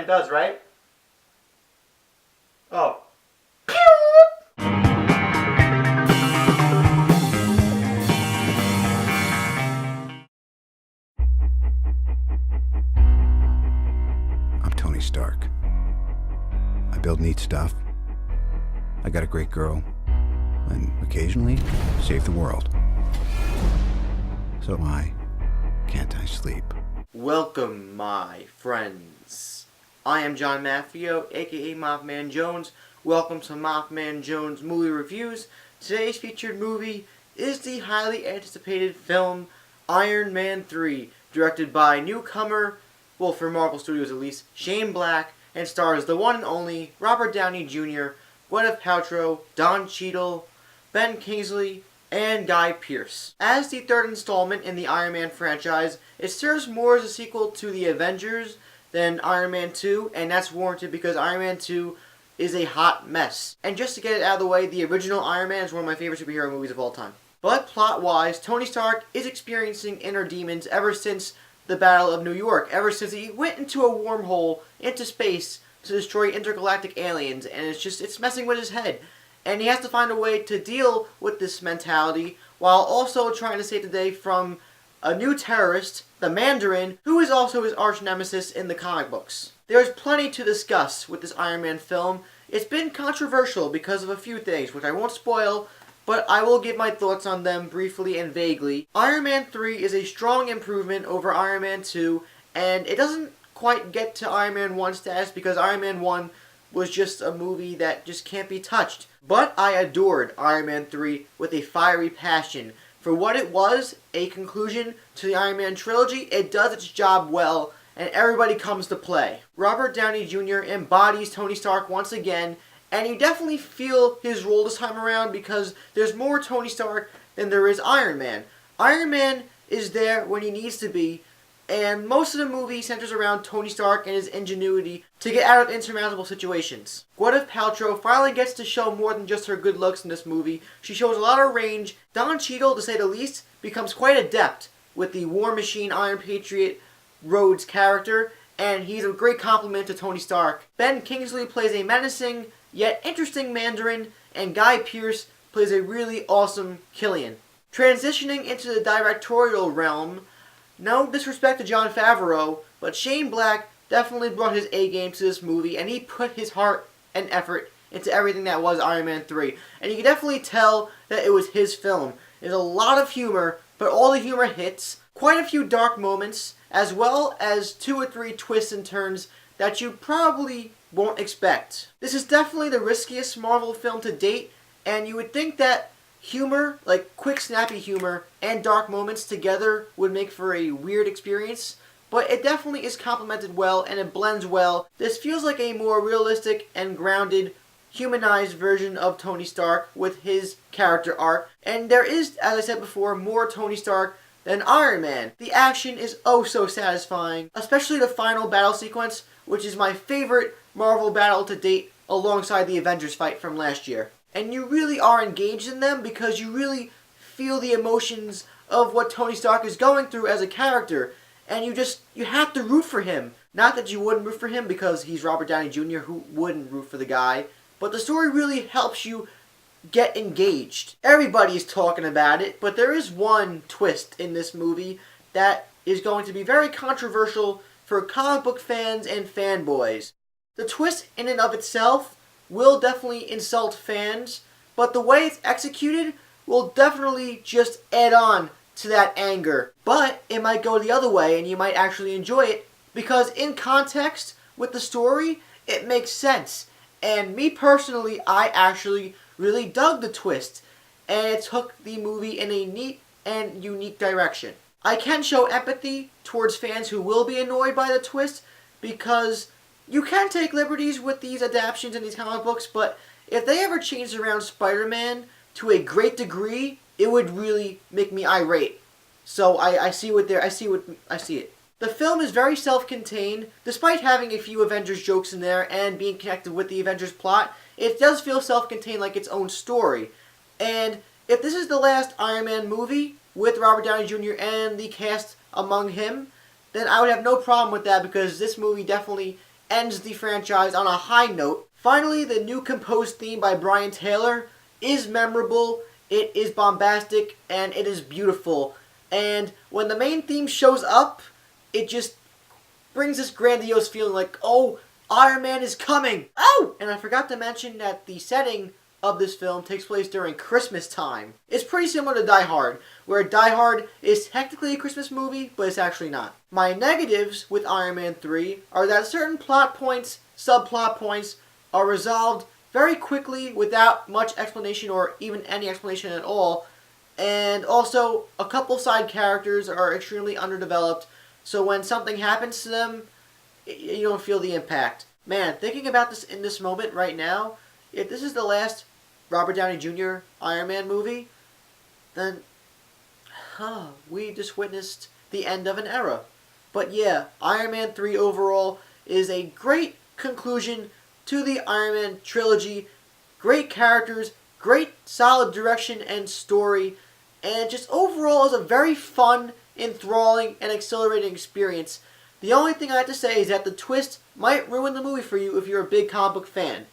Man does, right? Oh. I'm Tony Stark. I build neat stuff. I got a great girl. And occasionally, save the world. So why can't I sleep? Welcome, my friends. I am John Maffio, aka MaffmanJones. Welcome to MaffmanJones Movie Reviews. Today's featured movie is the highly anticipated film Iron Man 3, directed by newcomer, well, for Marvel Studios at least, Shane Black, and stars the one and only Robert Downey Jr., Gwyneth Paltrow, Don Cheadle, Ben Kingsley, and Guy Pearce. As the third installment in the Iron Man franchise, it serves more as a sequel to the Avengers than Iron Man 2, and that's warranted because Iron Man 2 is a hot mess. And just to get it out of the way, the original Iron Man is one of my favorite superhero movies of all time. But plot-wise, Tony Stark is experiencing inner demons ever since the Battle of New York, ever since he went into a wormhole into space to destroy intergalactic aliens, and it's messing with his head. And he has to find a way to deal with this mentality while also trying to save the day from a new terrorist, the Mandarin, who is also his arch nemesis in the comic books. There's plenty to discuss with this Iron Man film. It's been controversial because of a few things, which I won't spoil, but I will give my thoughts on them briefly and vaguely. Iron Man 3 is a strong improvement over Iron Man 2, and it doesn't quite get to Iron Man 1 status because Iron Man 1 was just a movie that just can't be touched. But I adored Iron Man 3 with a fiery passion. For what it was, a conclusion to the Iron Man trilogy, it does its job well, and everybody comes to play. Robert Downey Jr. embodies Tony Stark once again, and you definitely feel his role this time around because there's more Tony Stark than there is Iron Man. Iron Man is there when he needs to be, and most of the movie centers around Tony Stark and his ingenuity to get out of insurmountable situations. Gwyneth Paltrow finally gets to show more than just her good looks in this movie. She shows a lot of range. Don Cheadle, to say the least, becomes quite adept with the War Machine Iron Patriot Rhodes character, and he's a great compliment to Tony Stark. Ben Kingsley plays a menacing yet interesting Mandarin, and Guy Pearce plays a really awesome Killian. Transitioning into the directorial realm, no disrespect to Jon Favreau, but Shane Black definitely brought his A-game to this movie, and he put his heart and effort into everything that was Iron Man 3. And you can definitely tell that it was his film. There's a lot of humor, but all the humor hits. Quite a few dark moments, as well as 2 or 3 twists and turns that you probably won't expect. This is definitely the riskiest Marvel film to date, and you would think that humor, like quick snappy humor, and dark moments together would make for a weird experience, but it definitely is complemented well and it blends well. This feels like a more realistic and grounded, humanized version of Tony Stark with his character arc, and there is, as I said before, more Tony Stark than Iron Man. The action is oh so satisfying, especially the final battle sequence, which is my favorite Marvel battle to date alongside the Avengers fight from last year. And you really are engaged in them because you really feel the emotions of what Tony Stark is going through as a character. And you have to root for him. Not that you wouldn't root for him because he's Robert Downey Jr., who wouldn't root for the guy. But the story really helps you get engaged. Everybody is talking about it, but there is one twist in this movie that is going to be very controversial for comic book fans and fanboys. The twist in and of itself will definitely insult fans, but the way it's executed will definitely just add on to that anger. But it might go the other way and you might actually enjoy it because in context with the story, it makes sense. And me personally, I actually really dug the twist and it took the movie in a neat and unique direction. I can show empathy towards fans who will be annoyed by the twist because you can take liberties with these adaptations in these comic books, but if they ever changed around Spider-Man to a great degree, it would really make me irate. So I see it. The film is very self-contained. Despite having a few Avengers jokes in there and being connected with the Avengers plot, it does feel self-contained like its own story. And if this is the last Iron Man movie with Robert Downey Jr. and the cast among him, then I would have no problem with that because this movie definitely ends the franchise on a high note. Finally, the new composed theme by Brian Taylor is memorable, it is bombastic, and it is beautiful. And when the main theme shows up, it just brings this grandiose feeling like, oh, Iron Man is coming! Oh! And I forgot to mention that the setting of this film takes place during Christmas time. It's pretty similar to Die Hard, where Die Hard is technically a Christmas movie, but it's actually not. My negatives with Iron Man 3 are that certain plot points, subplot points, are resolved very quickly without much explanation or even any explanation at all. And also, a couple side characters are extremely underdeveloped, so when something happens to them, you don't feel the impact. Man, thinking about this in this moment right now, if this is the last Robert Downey Jr. Iron Man movie, then we just witnessed the end of an era. But yeah, Iron Man 3 overall is a great conclusion to the Iron Man trilogy. Great characters, great solid direction and story, and just overall is a very fun, enthralling, and exhilarating experience. The only thing I have to say is that the twist might ruin the movie for you if you're a big comic book fan.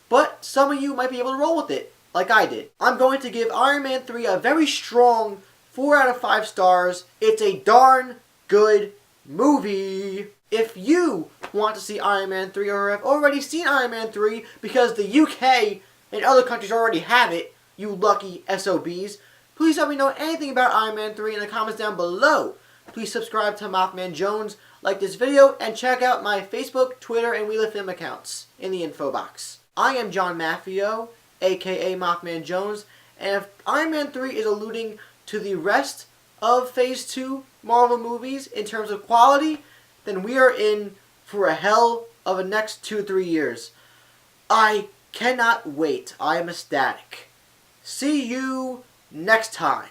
But some of you might be able to roll with it, like I did. I'm going to give Iron Man 3 a very strong 4 out of 5 stars. It's a darn good movie. If you want to see Iron Man 3 or have already seen Iron Man 3 because the UK and other countries already have it, you lucky SOBs, please let me know anything about Iron Man 3 in the comments down below. Please subscribe to MaffmanJones, like this video, and check out my Facebook, Twitter, and Wheel of Fame accounts in the info box. I am John Maffio, aka MaffmanJones, and if Iron Man 3 is alluding to the rest of Phase 2 Marvel movies in terms of quality, then we are in for a hell of a next 2-3 years. I cannot wait. I am ecstatic. See you next time.